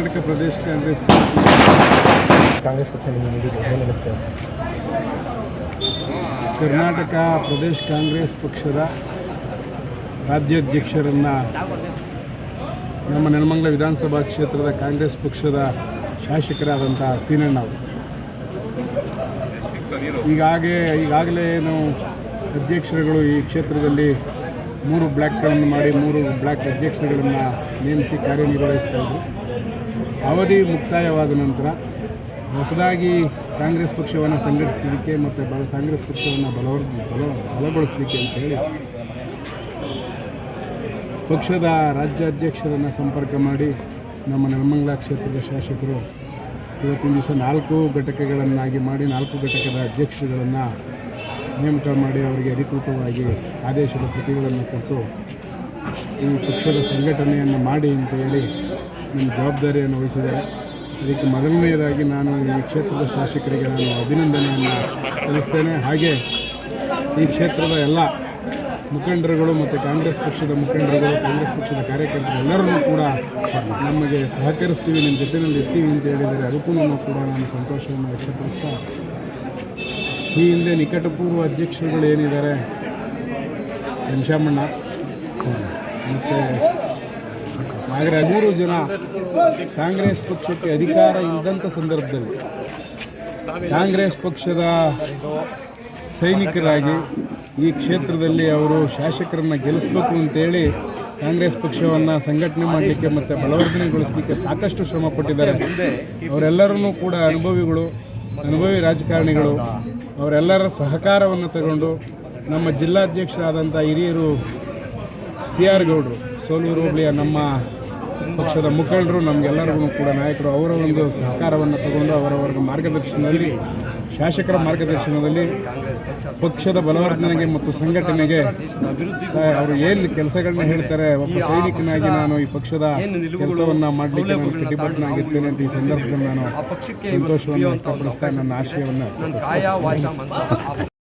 ಕರ್ನಾಟಕ ಪ್ರದೇಶ ಕಾಂಗ್ರೆಸ್ ಪಕ್ಷ ನೀಡುತ್ತೆ. ಕರ್ನಾಟಕ ಪ್ರದೇಶ ಕಾಂಗ್ರೆಸ್ ಪಕ್ಷದ ರಾಜ್ಯಾಧ್ಯಕ್ಷರನ್ನು ನಮ್ಮ ನೆಲಮಂಗಲ ವಿಧಾನಸಭಾ ಕ್ಷೇತ್ರದ ಕಾಂಗ್ರೆಸ್ ಪಕ್ಷದ ಶಾಸಕರಾದಂಥ ಸೀನಣ್ಣ ಅವರು ಈಗಾಗಲೇ ಏನು ಅಧ್ಯಕ್ಷರುಗಳು ಈ ಕ್ಷೇತ್ರದಲ್ಲಿ 3 ಬ್ಲಾಕ್ಗಳನ್ನು ಮಾಡಿ 3 ಬ್ಲಾಕ್ ಅಧ್ಯಕ್ಷರುಗಳನ್ನು ನೇಮಿಸಿ ಕಾರ್ಯನಿರ್ವಹಿಸ್ತಾ ಇದ್ದರು. ಅವಧಿ ಮುಕ್ತಾಯವಾದ ನಂತರ ಹೊಸದಾಗಿ ಕಾಂಗ್ರೆಸ್ ಪಕ್ಷವನ್ನು ಸಂಘಟಿಸಲಿಕ್ಕೆ ಮತ್ತು ಕಾಂಗ್ರೆಸ್ ಪಕ್ಷವನ್ನು ಬಲಗೊಳಿಸಲಿಕ್ಕೆ ಅಂತೇಳಿ ಪಕ್ಷದ ರಾಜ್ಯಾಧ್ಯಕ್ಷರನ್ನು ಸಂಪರ್ಕ ಮಾಡಿ ನಮ್ಮ ನೆಲಮಂಗಲ ಕ್ಷೇತ್ರದ ಶಾಸಕರು ಇವತ್ತಿನ ದಿವಸ 4 ಘಟಕಗಳನ್ನಾಗಿ ಮಾಡಿ 4 ಘಟಕದ ಅಧ್ಯಕ್ಷರುಗಳನ್ನು ನೇಮಕ ಮಾಡಿ ಅವರಿಗೆ ಅಧಿಕೃತವಾಗಿ ಆದೇಶದ ಪ್ರತಿಗಳನ್ನು ಕೊಟ್ಟು ಈ ಪಕ್ಷದ ಸಂಘಟನೆಯನ್ನು ಮಾಡಿ ಅಂತ ಹೇಳಿ ನಿಮ್ಮ ಜವಾಬ್ದಾರಿಯನ್ನು ವಹಿಸಿದ್ದಾರೆ. ಅದಕ್ಕೆ ಮೊದಲನೆಯದಾಗಿ ನಾನು ಈ ಕ್ಷೇತ್ರದ ಶಾಸಕರಿಗೆ ನಾನು ಅಭಿನಂದನೆಯನ್ನು ಸಲ್ಲಿಸ್ತೇನೆ. ಹಾಗೆ ಈ ಕ್ಷೇತ್ರದ ಎಲ್ಲ ಮುಖಂಡರುಗಳು ಮತ್ತು ಕಾಂಗ್ರೆಸ್ ಪಕ್ಷದ ಮುಖಂಡರುಗಳು, ಕಾಂಗ್ರೆಸ್ ಪಕ್ಷದ ಕಾರ್ಯಕರ್ತರು ಎಲ್ಲರನ್ನೂ ಕೂಡ ನಮಗೆ ಸಹಕರಿಸ್ತೀವಿ, ನಿಮ್ಮ ಜೊತೆಯಲ್ಲಿ ಇರ್ತೀವಿ ಅಂತ ಹೇಳಿದರೆ ಅದಕ್ಕೂ ಕೂಡ ನಾನು ಸಂತೋಷವನ್ನು ವ್ಯಕ್ತಪಡಿಸ್ತಾ, ಈ ಹಿಂದೆ ನಿಕಟಪೂರ್ವ ಅಧ್ಯಕ್ಷರುಗಳು ಏನಿದ್ದಾರೆ ಘನಶ್ಯಾಮಣ್ಣ ಮತ್ತು ನಾಗರಾಜ್ 3 ಜನ ಕಾಂಗ್ರೆಸ್ ಪಕ್ಷಕ್ಕೆ ಅಧಿಕಾರ ಇಲ್ಲದಂಥ ಸಂದರ್ಭದಲ್ಲಿ ಕಾಂಗ್ರೆಸ್ ಪಕ್ಷದ ಸೈನಿಕರಾಗಿ ಈ ಕ್ಷೇತ್ರದಲ್ಲಿ ಅವರು ಶಾಸಕರನ್ನು ಗೆಲ್ಲಿಸಬೇಕು ಅಂತೇಳಿ ಕಾಂಗ್ರೆಸ್ ಪಕ್ಷವನ್ನು ಸಂಘಟನೆ ಮಾಡಲಿಕ್ಕೆ ಮತ್ತು ಬಲವರ್ಧನೆಗೊಳಿಸಲಿಕ್ಕೆ ಸಾಕಷ್ಟು ಶ್ರಮ ಪಟ್ಟಿದ್ದಾರೆ. ಅವರೆಲ್ಲರನ್ನೂ ಕೂಡ ಅನುಭವಿ ರಾಜಕಾರಣಿಗಳು, ಅವರೆಲ್ಲರ ಸಹಕಾರವನ್ನು ತಗೊಂಡು ನಮ್ಮ ಜಿಲ್ಲಾಧ್ಯಕ್ಷರಾದಂಥ ಹಿರಿಯರು CR ಗೌಡರು, ಸೋಲೂರು ಹೋಬಳಿಯ ನಮ್ಮ ಪಕ್ಷದ ಮುಖಂಡರು, ನಮಗೆಲ್ಲರಿಗೂ ಕೂಡ ನಾಯಕರು, ಅವರ ಒಂದು ಸಹಕಾರವನ್ನು ತಗೊಂಡು ಅವರವರ ಮಾರ್ಗದರ್ಶನದಲ್ಲಿ, ಶಾಸಕರ ಮಾರ್ಗದರ್ಶನದಲ್ಲಿ ಪಕ್ಷದ ಬಲವರ್ಧನೆಗೆ ಮತ್ತು ಸಂಘಟನೆಗೆ ಅವರು ಏನು ಕೆಲಸಗಳನ್ನ ಹೇಳ್ತಾರೆ, ಒಬ್ಬ ಸೈನಿಕನಾಗಿ ನಾನು ಈ ಪಕ್ಷದ ಕೆಲಸವನ್ನು ಮಾಡಲಿಕ್ಕೆ ನಾನು ಕಟಿಬದ್ಧನಾಗಿರ್ತೇನೆ ಅಂತ ಈ ಸಂದರ್ಭದಲ್ಲಿ ನಾನು ಸಂತೋಷವನ್ನು ವ್ಯಕ್ತಪಡಿಸ್ತಾ ನನ್ನ ಆಶಯವನ್ನು